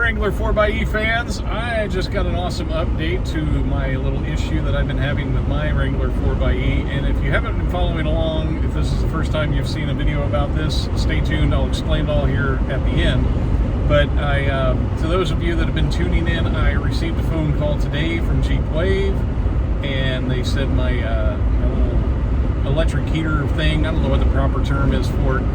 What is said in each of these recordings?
Wrangler 4xe fans. I just got an awesome update to my little issue that I've been having with my Wrangler 4xe. And if you haven't been following along, if this is the first time you've seen a video about this, stay tuned. I'll explain it all here at the end. But to those of you that have been tuning in, I received a phone call today from Jeep Wave, and they said my little electric heater thing, I don't know what the proper term is for it,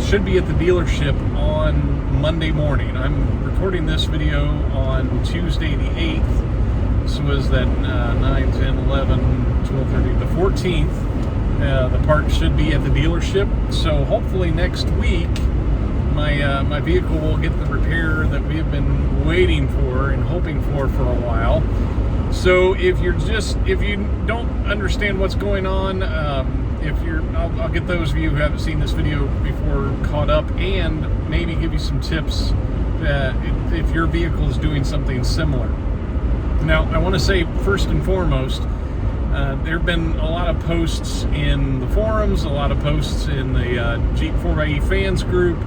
should be at the dealership on Monday morning. I'm recording this video on Tuesday the 8th. So is that 9, 10, 11, 12, 13, the 14th. The part should be at the dealership. So hopefully next week my vehicle will get the repair that we have been waiting for and hoping for a while. So if you don't understand what's going on, I'll get those of you who haven't seen this video before caught up, and maybe give you some tips if your vehicle is doing something similar. Now, I want to say first and foremost, there have been a lot of posts in the forums, a lot of posts in the Jeep 4xe fans group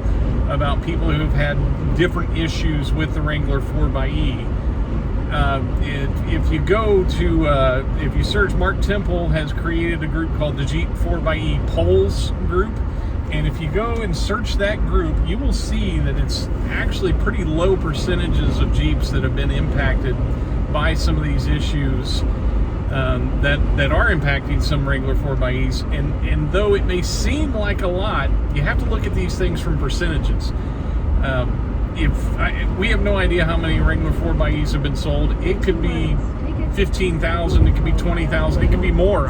about people who have had different issues with the Wrangler 4xe. If you go to, if you search, Mark Temple has created a group called the Jeep 4xe Polls group, and if you go and search that group, you will see that it's actually pretty low percentages of Jeeps that have been impacted by some of these issues that are impacting some Wrangler 4xes. And though it may seem like a lot, you have to look at these things from percentages. We have no idea how many Wrangler 4xes have been sold. It could be 15,000, it could be 20,000, it could be more.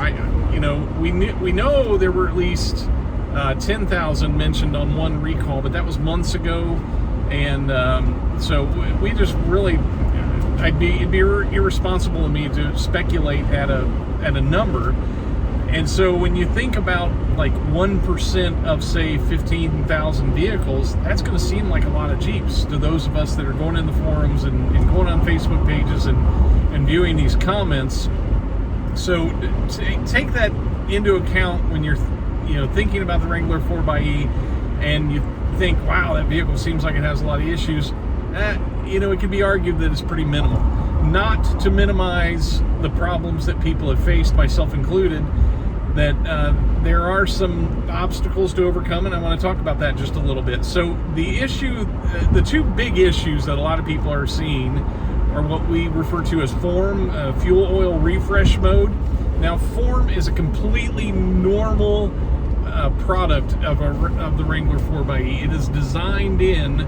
We know there were at least 10,000 mentioned on one recall, but that was months ago, and so we just really, it'd be irresponsible of me to speculate at a number. And so when you think about like 1% of, say, 15,000 vehicles, that's going to seem like a lot of Jeeps to those of us that are going in the forums and going on Facebook pages and viewing these comments. So take that into account when you're thinking about the Wrangler 4xe, and you think, wow, that vehicle seems like it has a lot of issues. It can be argued that it's pretty minimal. Not to minimize the problems that people have faced, myself included, that there are some obstacles to overcome, and I want to talk about that just a little bit. So the two big issues that a lot of people are seeing are what we refer to as FORM, fuel oil refresh mode. Now, FORM is a completely normal product of the Wrangler 4xe. It is designed in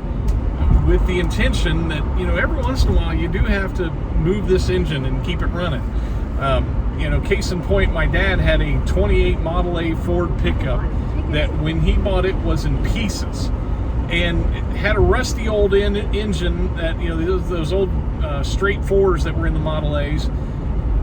with the intention that, every once in a while you do have to move this engine and keep it running. Case in point, my dad had a 28 Model A Ford pickup that when he bought it was in pieces, and it had a rusty old engine that, those old straight fours that were in the Model A's.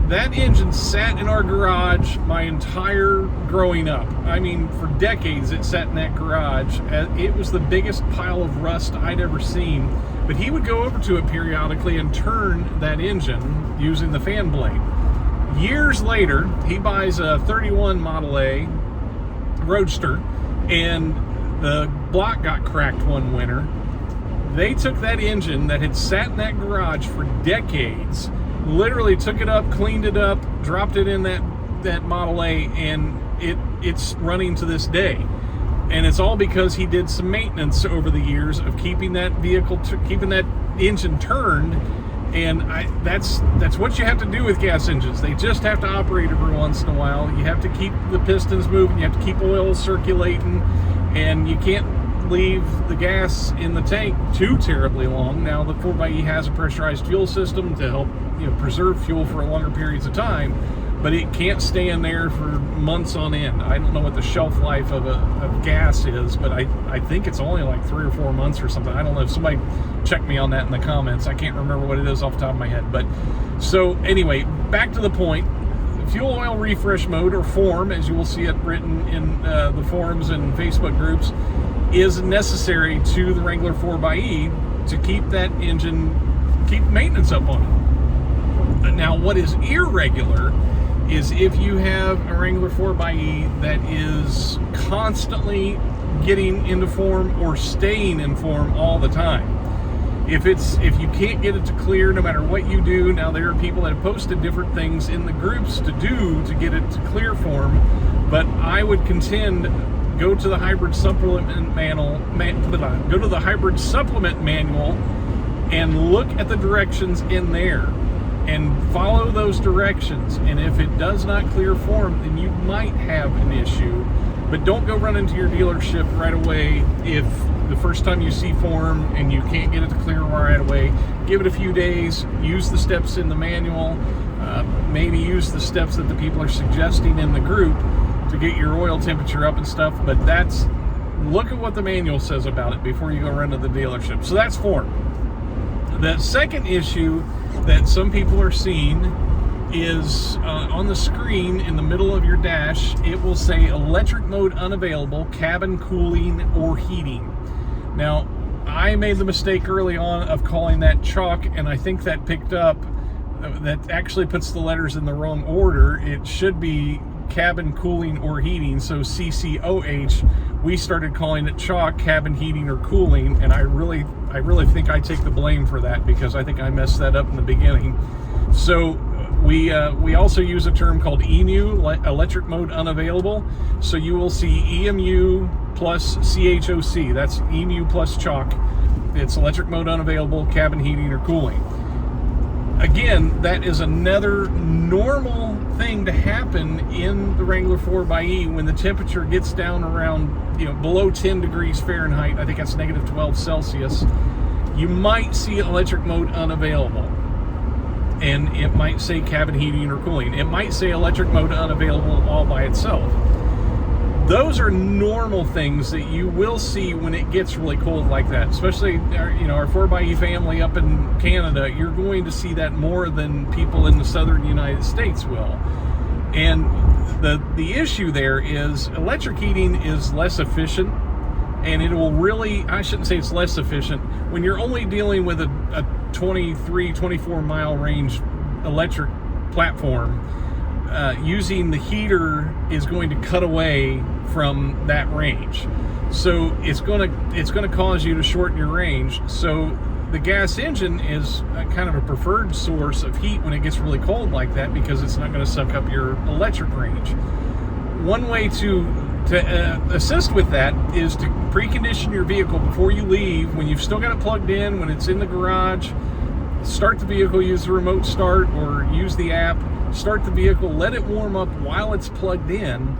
That engine sat in our garage my entire growing up. I mean, for decades it sat in that garage. It was the biggest pile of rust I'd ever seen. But he would go over to it periodically and turn that engine using the fan blade. Years later, he buys a 31 Model A Roadster, and the block got cracked one winter. They took that engine that had sat in that garage for decades, literally took it up, cleaned it up, dropped it in that Model A, and it's running to this day. And it's all because he did some maintenance over the years of keeping that vehicle, keeping that engine turned. And that's what you have to do with gas engines. They just have to operate every once in a while. You have to keep the pistons moving. You have to keep oil circulating, and you can't leave the gas in the tank too terribly long. Now, the 4xe has a pressurized fuel system to help preserve fuel for longer periods of time, but it can't stay in there for months on end. I don't know what the shelf life of gas is, but I think it's only like 3 or 4 months or something. I don't know. If somebody check me on that in the comments. I can't remember what it is off the top of my head. But so anyway, back to the point. Fuel oil refresh mode, or FORM, as you will see it written in the forums and Facebook groups, is necessary to the Wrangler 4xe to keep that engine, keep maintenance up on it. Now, what is irregular is if you have a Wrangler 4xe that is constantly getting into form or staying in form all the time. If you can't get it to clear, no matter what you do, now there are people that have posted different things in the groups to do to get it to clear for them, but I would contend, go to the hybrid supplement manual, and look at the directions in there and follow those directions. And if it does not clear for them, then you might have an issue. But don't go run into your dealership right away if the first time you see form and you can't get it to clear right away. Give it a few days, use the steps in the manual, maybe use the steps that the people are suggesting in the group to get your oil temperature up and stuff. But look at what the manual says about it before you go run to the dealership. So that's form. The second issue that some people are seeing is on the screen in the middle of your dash, it will say electric mode unavailable, cabin cooling or heating. Now, I made the mistake early on of calling that CHOC, and I think that picked up, that actually puts the letters in the wrong order. It should be cabin cooling or heating, so CCOH. We started calling it CHOC, cabin heating or cooling, and I really think I take the blame for that, because I think I messed that up in the beginning. So we also use a term called EMU, electric mode unavailable. So you will see EMU plus CHOC. That's EMU plus CHOC. It's electric mode unavailable, cabin heating or cooling. Again, that is another normal thing to happen in the Wrangler 4xe when the temperature gets down around, below 10 degrees Fahrenheit. I think that's negative 12 Celsius. You might see electric mode unavailable, and it might say cabin heating or cooling. It might say electric mode unavailable all by itself. Those are normal things that you will see when it gets really cold like that, especially our 4xe family up in Canada. You're going to see that more than people in the southern United States will. And the issue there is electric heating is less efficient, and it will really, I shouldn't say it's less efficient, when you're only dealing with a 24 mile range electric platform. Using the heater is going to cut away from that range, so it's going to cause you to shorten your range. So the gas engine is kind of a preferred source of heat when it gets really cold like that, because it's not going to suck up your electric range. One way to assist with that is to precondition your vehicle before you leave. When you've still got it plugged in, when it's in the garage, start the vehicle, use the remote start or use the app. Start the vehicle, let it warm up while it's plugged in,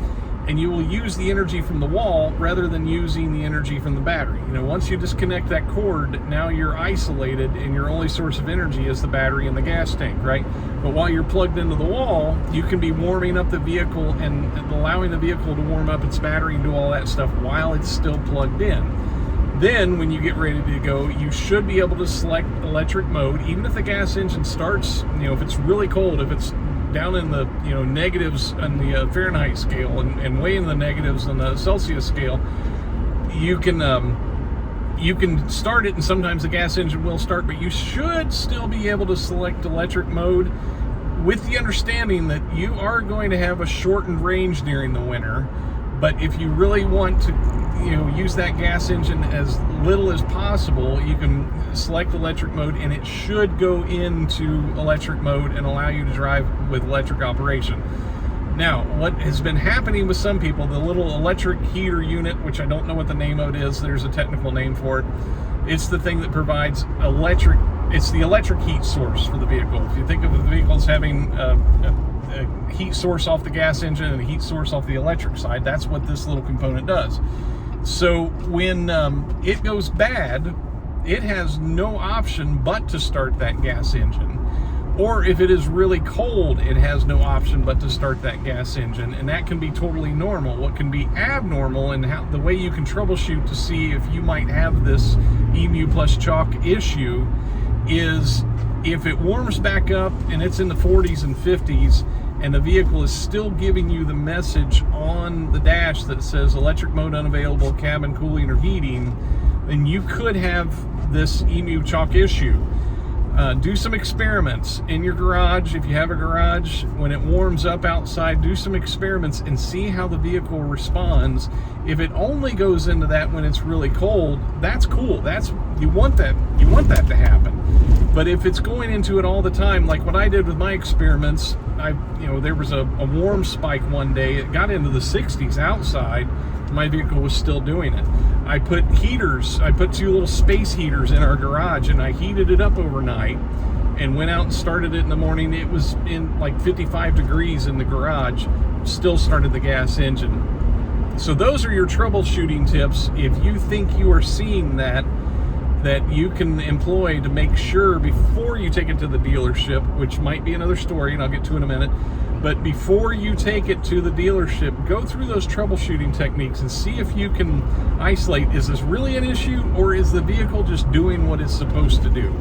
and you will use the energy from the wall rather than using the energy from the battery. Once you disconnect that cord, now you're isolated, and your only source of energy is the battery and the gas tank, right? But while you're plugged into the wall, you can be warming up the vehicle and allowing the vehicle to warm up its battery and do all that stuff while it's still plugged in. Then when you get ready to go, you should be able to select electric mode, even if the gas engine starts, if it's really cold, if it's down in the negatives on the Fahrenheit scale and way in the negatives on the Celsius scale, you can start it, and sometimes the gas engine will start, but you should still be able to select electric mode, with the understanding that you are going to have a shortened range during the winter. But if you really want to use that gas engine as little as possible, you can select electric mode, and it should go into electric mode and allow you to drive with electric operation. Now, what has been happening with some people, the little electric heater unit, which I don't know what the name of it is, there's a technical name for it. It's the thing that provides electric, it's the electric heat source for the vehicle. If you think of the vehicle as having a heat source off the gas engine and a heat source off the electric side, that's what this little component does. So when it goes bad, it has no option but to start that gas engine. Or if it is really cold, it has no option but to start that gas engine, and that can be totally normal. What can be abnormal, and the way you can troubleshoot to see if you might have this EMU plus CHOC issue, is if it warms back up and it's in the 40s and 50s, and the vehicle is still giving you the message on the dash that says electric mode unavailable, cabin cooling or heating, then you could have this EMU CHOC issue. Do some experiments in your garage. If you have a garage, when it warms up outside, do some experiments and see how the vehicle responds. If it only goes into that when it's really cold, that's cool. You want that to happen. But if it's going into it all the time, like what I did with my experiments, there was a warm spike one day. It got into the 60s outside. My vehicle was still doing it. I put heaters. I put 2 little space heaters in our garage, and I heated it up overnight and went out and started it in the morning. It was in like 55 degrees in the garage. Still started the gas engine. So those are your troubleshooting tips. If you think you are seeing that you can employ to make sure before you take it to the dealership, which might be another story, and I'll get to in a minute. But before you take it to the dealership, go through those troubleshooting techniques and see if you can isolate, is this really an issue, or is the vehicle just doing what it's supposed to do?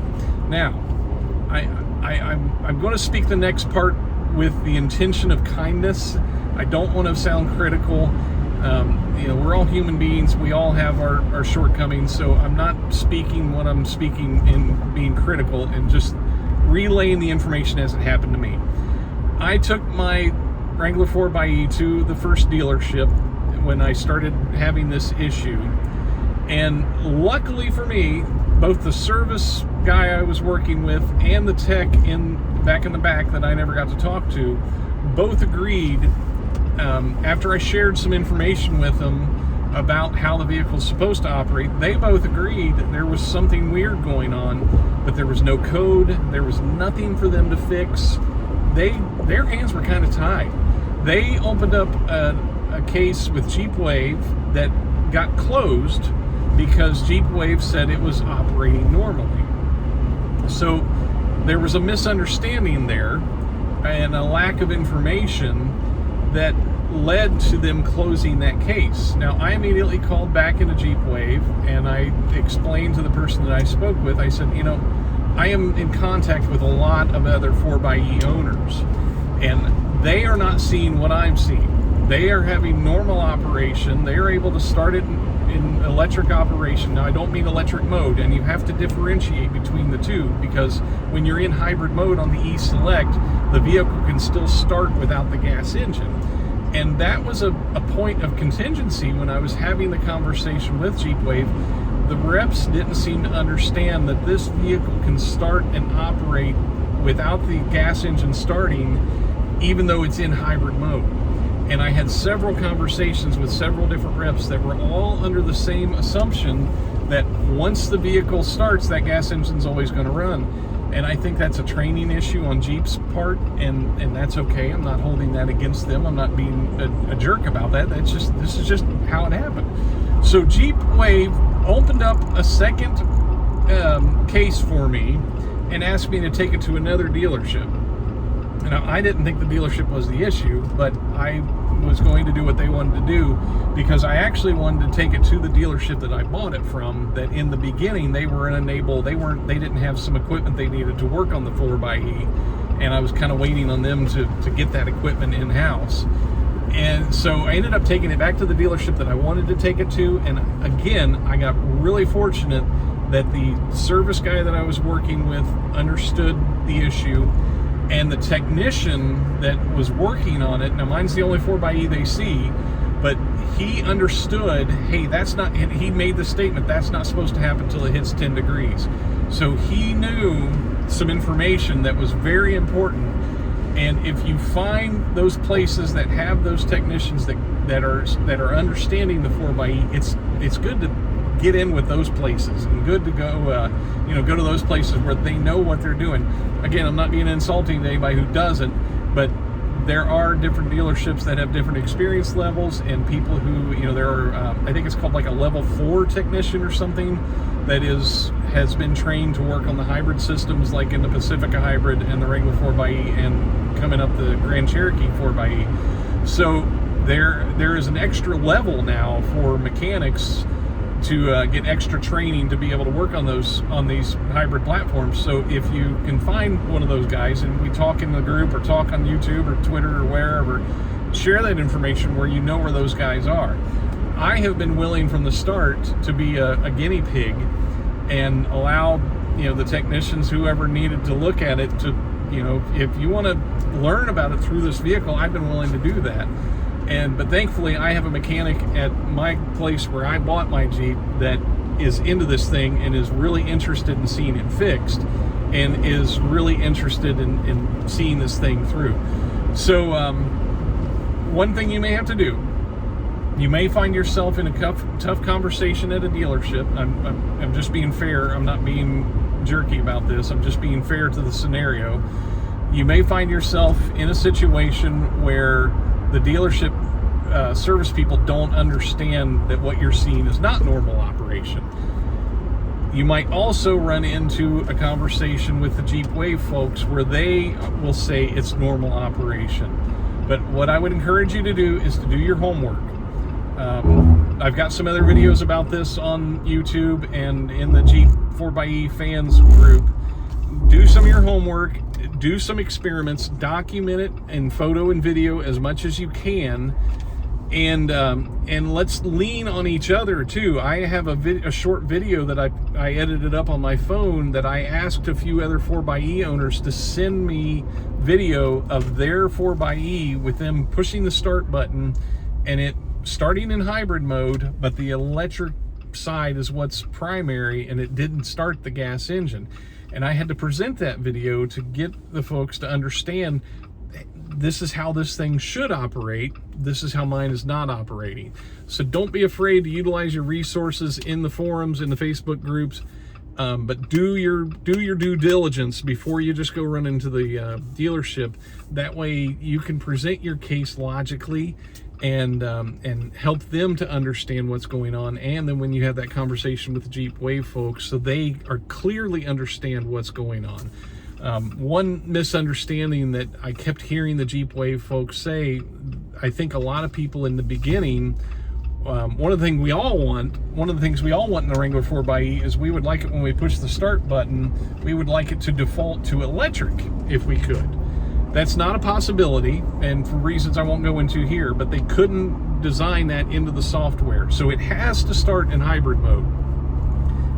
Now, I'm going to speak the next part with the intention of kindness. I don't want to sound critical. We're all human beings. We all have our shortcomings, so I'm not speaking what I'm speaking in being critical and just relaying the information as it happened to me. I took my Wrangler 4xe to the first dealership when I started having this issue, and luckily for me, both the service guy I was working with and the tech back in the back that I never got to talk to both agreed, after I shared some information with them about how the vehicle's supposed to operate, they both agreed that there was something weird going on, but there was no code, there was nothing for them to fix. Their hands were kind of tied. They opened up a case with Jeep Wave that got closed because Jeep Wave said it was operating normally. So there was a misunderstanding there and a lack of information that led to them closing that case. Now, I immediately called back into Jeep Wave and I explained to the person that I spoke with, I said, I am in contact with a lot of other 4xe owners, and they are not seeing what I'm seeing. They are having normal operation. They are able to start it in electric operation. Now, I don't mean electric mode, and you have to differentiate between the two, because when you're in hybrid mode on the E-Select, the vehicle can still start without the gas engine. And that was a point of contingency when I was having the conversation with Jeep Wave. The reps didn't seem to understand that this vehicle can start and operate without the gas engine starting, even though it's in hybrid mode. And I had several conversations with several different reps that were all under the same assumption that once the vehicle starts, that gas engine's always going to run. And I think that's a training issue on Jeep's part, and that's okay. I'm not holding that against them. I'm not being a jerk about that. This is just how it happened. So Jeep Wave opened up a second case for me and asked me to take it to another dealership. Now, I didn't think the dealership was the issue, but I was going to do what they wanted to do, because I actually wanted to take it to the dealership that I bought it from, that in the beginning they were unable, they didn't have some equipment they needed to work on the 4xe, and I was kind of waiting on them to get that equipment in-house. And so I ended up taking it back to the dealership that I wanted to take it to, and again, I got really fortunate that the service guy that I was working with understood the issue, and the technician that was working on it, now mine's the only 4xe they see, but he understood, hey, that's not, and he made the statement, that's not supposed to happen until it hits 10 degrees. So he knew some information that was very important. And if you find those places that have those technicians that are understanding the 4xe, it's good to get in with those places, and good to go go to those places where they know what they're doing. Again, I'm not being insulting to anybody who doesn't, but there are different dealerships that have different experience levels, and people who, there are, I think it's called like a level 4 technician or something that has been trained to work on the hybrid systems, like in the Pacifica hybrid and the Wrangler 4xe, and coming up the Grand Cherokee 4xe. So there is an extra level now for mechanics to get extra training to be able to work on these hybrid platforms. So if you can find one of those guys, and we talk in the group or talk on YouTube or Twitter or wherever, share that information where you know where those guys are. I have been willing from the start to be a guinea pig and allow the technicians, whoever needed to look at it, to, if you want to learn about it through this vehicle, I've been willing to do that. But thankfully, I have a mechanic at my place where I bought my Jeep that is into this thing and is really interested in seeing it fixed, and is really interested in seeing this thing through. So one thing you may have to do, you may find yourself in a tough conversation at a dealership. I'm just being fair. I'm not being jerky about this. I'm just being fair to the scenario. You may find yourself in a situation where the dealership service people don't understand that what you're seeing is not normal operation. You might also run into a conversation with the Jeep Wave folks where they will say it's normal operation. But what I would encourage you to do is to do your homework. I've got some other videos about this on YouTube and in the Jeep 4xe fans group. Do some of your homework, do some experiments, document it in photo and video as much as you can, and let's lean on each other too. I have a short video that I edited up on my phone that I asked a few other 4xe owners to send me video of their 4xe with them pushing the start button and it starting in hybrid mode, but the electric side is what's primary, and it didn't start the gas engine. And I had to present that video to get the folks to understand this is how this thing should operate. This is how mine is not operating. So don't be afraid to utilize your resources in the forums, in the Facebook groups, but do your due diligence before you just go run into the dealership. That way you can present your case logically and help them to understand what's going on. And then when you have that conversation with the Jeep Wave folks, so they are clearly understand what's going on. One misunderstanding that I kept hearing the Jeep Wave folks say, I think a lot of people in the beginning, one of the things we all want in the Wrangler 4xe is we would like it when we push the start button, we would like it to default to electric if we could. That's not a possibility, and for reasons I won't go into here, but they couldn't design that into the software. So it has to start in hybrid mode.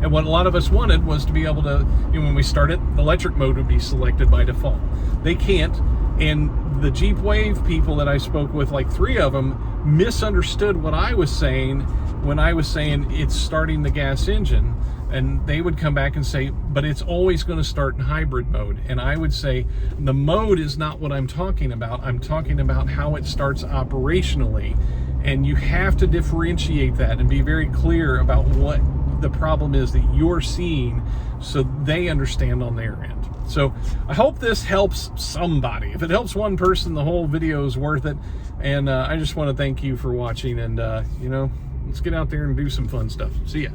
And what a lot of us wanted was to be able to, when we start it, electric mode would be selected by default. They can't, and the Jeep Wave people that I spoke with, like 3 of them, misunderstood what I was saying when I was saying it's starting the gas engine. And they would come back and say, but it's always going to start in hybrid mode. And I would say, the mode is not what I'm talking about. I'm talking about how it starts operationally. And you have to differentiate that and be very clear about what the problem is that you're seeing so they understand on their end. So I hope this helps somebody. If it helps one person, the whole video is worth it. And I just want to thank you for watching. And, let's get out there and do some fun stuff. See ya.